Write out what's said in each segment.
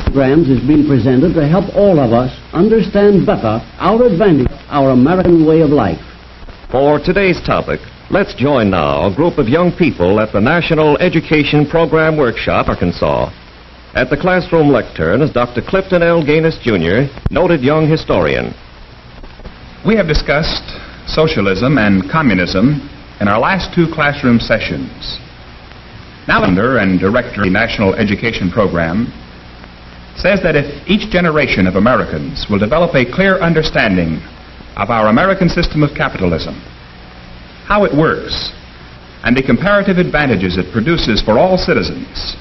programs is being presented to help all of us understand better our advantage, our American way of life. For today's topic, let's join now a group of young people at the National Education Program Workshop, Arkansas. At the classroom lectern is Dr. Clifton L. Gaines, Jr., noted young historian. We have discussed socialism and communism in our last two classroom sessions. Now, founder and director of the National Education Program says that if each generation of Americans will develop a clear understanding of our American system of capitalism, how it works, and the comparative advantages it produces for all citizens,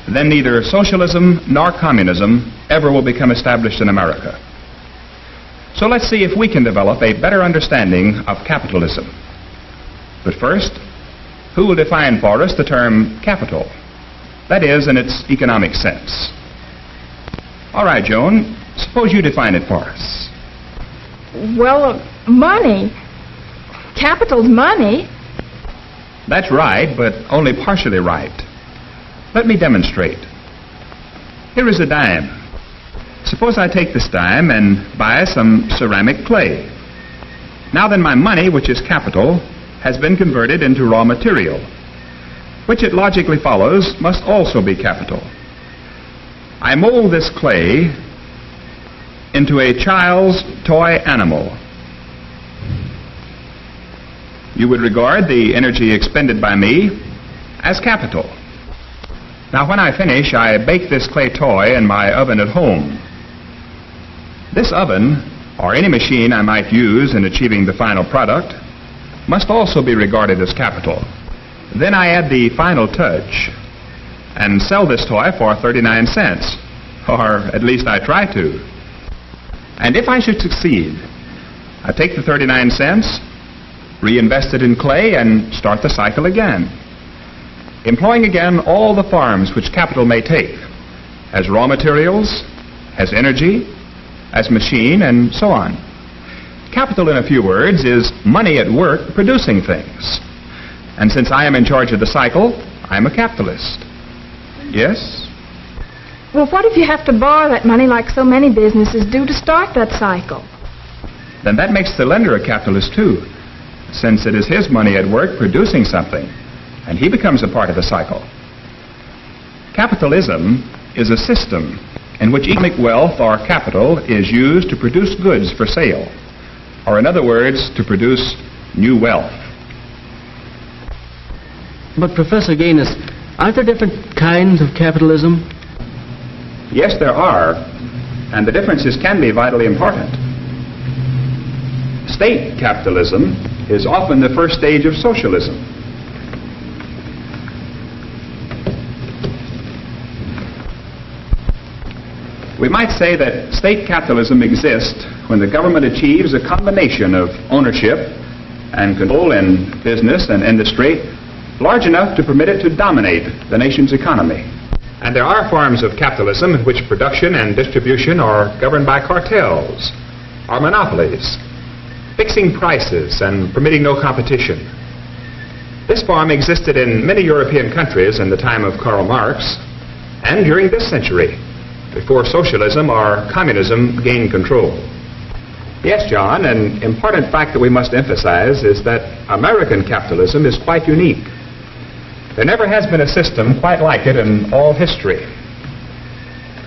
then neither socialism nor communism ever will become established in America. So let's see if we can develop a better understanding of capitalism. But first, who will define for us the term capital? That is, in its economic sense. All right, Joan, suppose you define it for us. Well, money. Capital's money. That's right, but only partially right. Let me demonstrate. Here is a dime. Suppose I take this dime and buy some ceramic clay. Now then, my money, which is capital, has been converted into raw material, which it logically follows must also be capital. I mold this clay into a child's toy animal. You would regard the energy expended by me as capital. Now, when I finish, I bake this clay toy in my oven at home. This oven, or any machine I might use in achieving the final product, must also be regarded as capital. Then I add the final touch and sell this toy for 39 cents, or at least I try to. And if I should succeed, I take the 39 cents, reinvest it in clay, and start the cycle again, employing again all the forms which capital may take, as raw materials, as energy, as machine, and so on. Capital, in a few words, is money at work producing things. And since I am in charge of the cycle, I am a capitalist. Yes? Well, what if you have to borrow that money like so many businesses do to start that cycle? Then that makes the lender a capitalist too, since it is his money at work producing something, and he becomes a part of the cycle. Capitalism is a system in which economic wealth or capital is used to produce goods for sale, or in other words, to produce new wealth. But Professor Gaines, aren't there different kinds of capitalism? Yes, there are, and the differences can be vitally important. State capitalism is often the first stage of socialism. We might say that state capitalism exists when the government achieves a combination of ownership and control in business and industry large enough to permit it to dominate the nation's economy. And there are forms of capitalism in which production and distribution are governed by cartels or monopolies, fixing prices and permitting no competition. This form existed in many European countries in the time of Karl Marx and during this century, before socialism or communism gained control. Yes, John, an important fact that we must emphasize is that American capitalism is quite unique. There never has been a system quite like it in all history.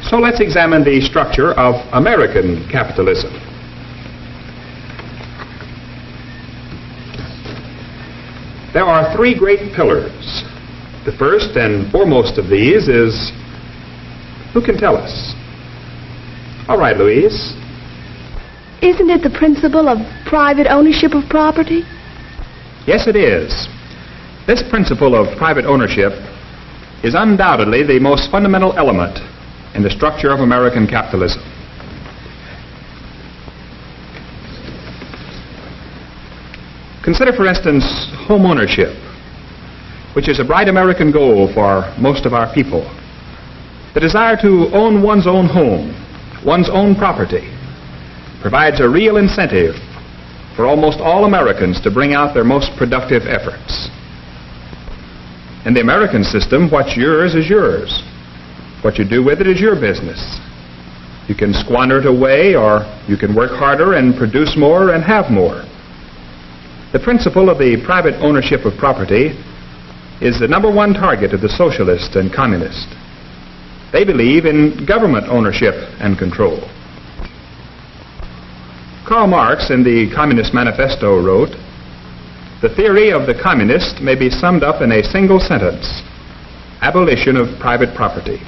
So let's examine the structure of American capitalism. There are three great pillars. The first and foremost of these is, who can tell us? All right, Louise. Isn't it the principle of private ownership of property? Yes, it is. This principle of private ownership is undoubtedly the most fundamental element in the structure of American capitalism. Consider, for instance, home ownership, which is a bright American goal for most of our people. The desire to own one's own home, one's own property, provides a real incentive for almost all Americans to bring out their most productive efforts. In the American system, what's yours is yours. What you do with it is your business. You can squander it away, or you can work harder and produce more and have more. The principle of the private ownership of property is the number one target of the socialist and communist. They believe in government ownership and control. Karl Marx in the Communist Manifesto wrote, "The theory of the communist may be summed up in a single sentence: abolition of private property."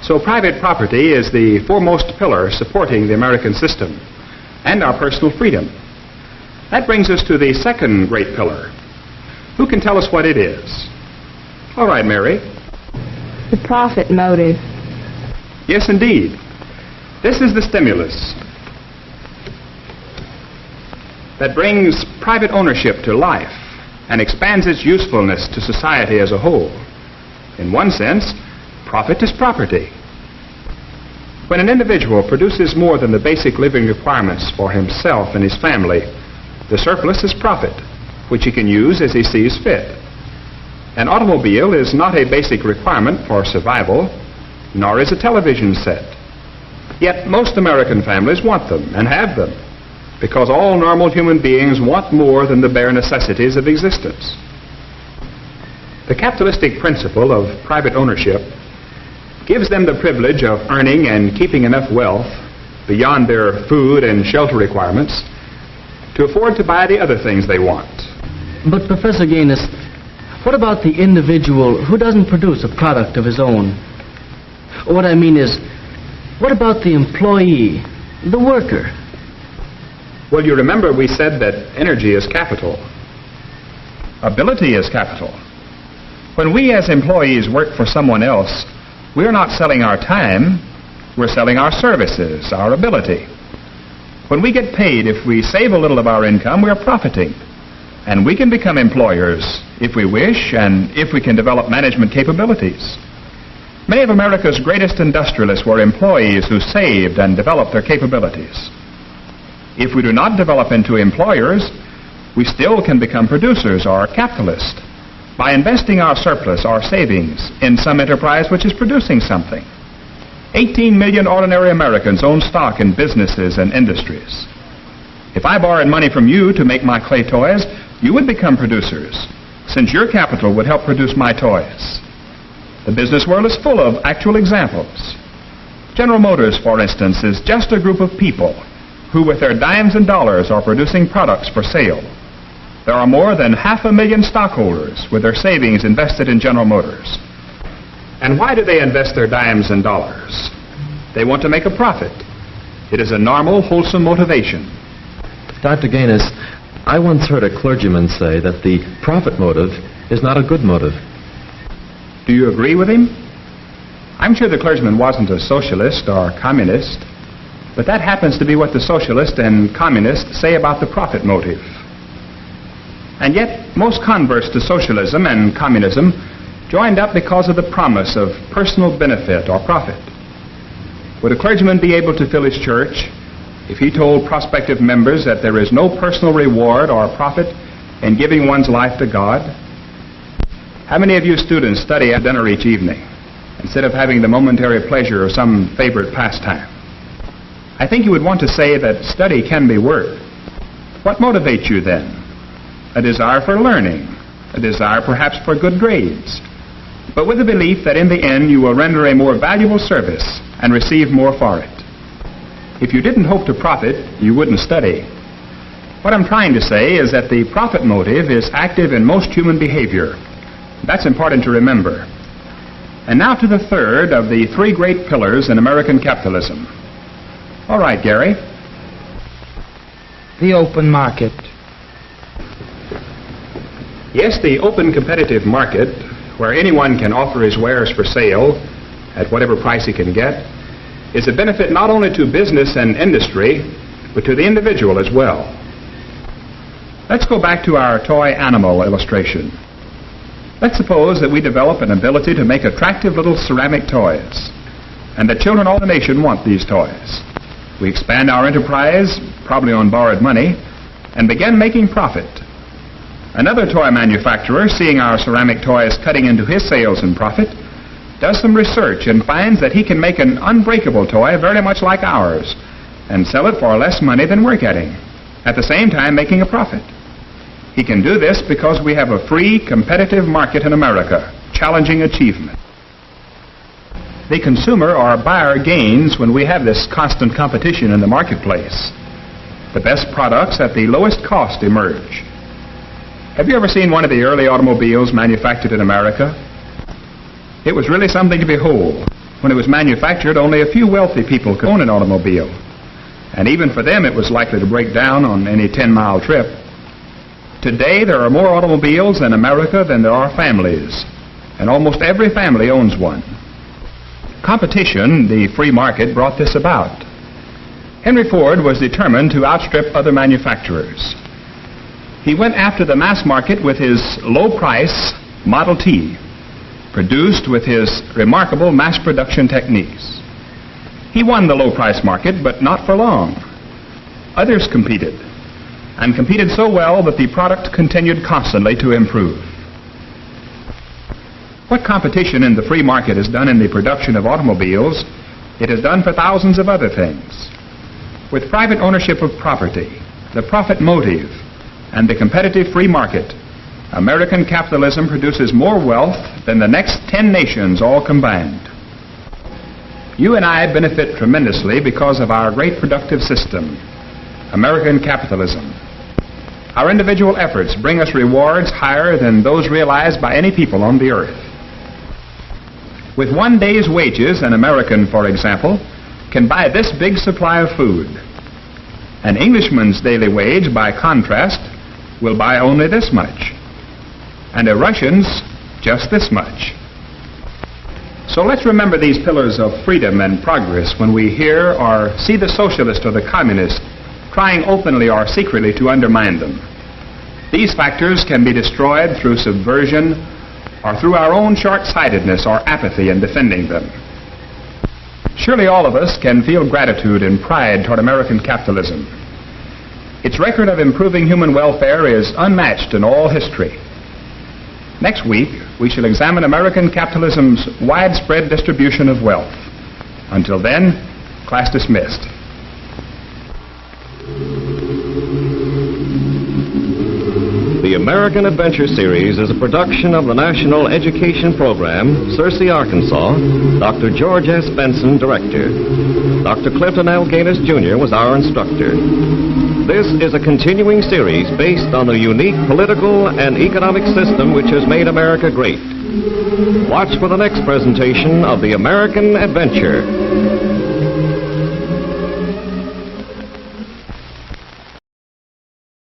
So private property is the foremost pillar supporting the American system and our personal freedom. That brings us to the second great pillar. Who can tell us what it is? All right, Mary. The profit motive. Yes, indeed. This is the stimulus that brings private ownership to life and expands its usefulness to society as a whole. In one sense, profit is property. When an individual produces more than the basic living requirements for himself and his family, the surplus is profit, which he can use as he sees fit. An automobile is not a basic requirement for survival, nor is a television set. Yet most American families want them and have them, because all normal human beings want more than the bare necessities of existence. The capitalistic principle of private ownership gives them the privilege of earning and keeping enough wealth beyond their food and shelter requirements to afford to buy the other things they want. But Professor Gaines, what about the individual who doesn't produce a product of his own? What I mean is, what about the employee, the worker? Well, you remember we said that energy is capital. Ability is capital. When we as employees work for someone else, we're not selling our time, we're selling our services, our ability. When we get paid, if we save a little of our income, we're profiting. And we can become employers if we wish and if we can develop management capabilities. Many of America's greatest industrialists were employees who saved and developed their capabilities. If we do not develop into employers, we still can become producers or capitalists by investing our surplus, our savings, in some enterprise which is producing something. 18 million ordinary Americans own stock in businesses and industries. If I borrowed money from you to make my clay toys, you would become producers, since your capital would help produce my toys. The business world is full of actual examples. General Motors, for instance, is just a group of people who with their dimes and dollars are producing products for sale. There are more than 500,000 stockholders with their savings invested in General Motors. And why do they invest their dimes and dollars? They want to make a profit. It is a normal, wholesome motivation. Dr. Gaines, I once heard a clergyman say that the profit motive is not a good motive. Do you agree with him? I'm sure the clergyman wasn't a socialist or communist, but that happens to be what the socialists and communists say about the profit motive. And yet, most converts to socialism and communism joined up because of the promise of personal benefit or profit. Would a clergyman be able to fill his church if he told prospective members that there is no personal reward or profit in giving one's life to God? How many of you students study at dinner each evening instead of having the momentary pleasure of some favorite pastime? I think you would want to say that study can be work. What motivates you then? A desire for learning, a desire perhaps for good grades, but with the belief that in the end you will render a more valuable service and receive more for it. If you didn't hope to profit, you wouldn't study. What I'm trying to say is that the profit motive is active in most human behavior. That's important to remember. And now to the third of the three great pillars in American capitalism. All right, Gary. The open market. Yes, the open competitive market, where anyone can offer his wares for sale at whatever price he can get, is a benefit not only to business and industry, but to the individual as well. Let's go back to our toy animal illustration. Let's suppose that we develop an ability to make attractive little ceramic toys, and that children all the nation want these toys. We expand our enterprise, probably on borrowed money, and begin making profit. Another toy manufacturer, seeing our ceramic toys cutting into his sales and profit, does some research and finds that he can make an unbreakable toy very much like ours and sell it for less money than we're getting, at the same time making a profit. He can do this because we have a free, competitive market in America, challenging achievement. The consumer or buyer gains when we have this constant competition in the marketplace. The best products at the lowest cost emerge. Have you ever seen one of the early automobiles manufactured in America? It was really something to behold. When it was manufactured, only a few wealthy people could own an automobile. And even for them, it was likely to break down on any 10-mile trip. Today, there are more automobiles in America than there are families, and almost every family owns one. Competition, the free market, brought this about. Henry Ford was determined to outstrip other manufacturers. He went after the mass market with his low-price Model T, produced with his remarkable mass production techniques. He won the low-price market, but not for long. Others competed, and competed so well that the product continued constantly to improve. What competition in the free market has done in the production of automobiles, it has done for thousands of other things. With private ownership of property, the profit motive, and the competitive free market, American capitalism produces more wealth than the next 10 nations all combined. You and I benefit tremendously because of our great productive system, American capitalism. Our individual efforts bring us rewards higher than those realized by any people on the earth. With one day's wages, an American, for example, can buy this big supply of food. An Englishman's daily wage, by contrast, will buy only this much, and a Russian's just this much. So let's remember these pillars of freedom and progress when we hear or see the socialist or the communist trying openly or secretly to undermine them. These factors can be destroyed through subversion or through our own short-sightedness or apathy in defending them. Surely all of us can feel gratitude and pride toward American capitalism. Its record of improving human welfare is unmatched in all history. Next week, we shall examine American capitalism's widespread distribution of wealth. Until then, class dismissed. The American Adventure Series is a production of the National Education Program, Searcy, Arkansas. Dr. George S. Benson, director. Dr. Clifton L. Gaines, Jr. was our instructor. This is a continuing series based on the unique political and economic system which has made America great. Watch for the next presentation of The American Adventure.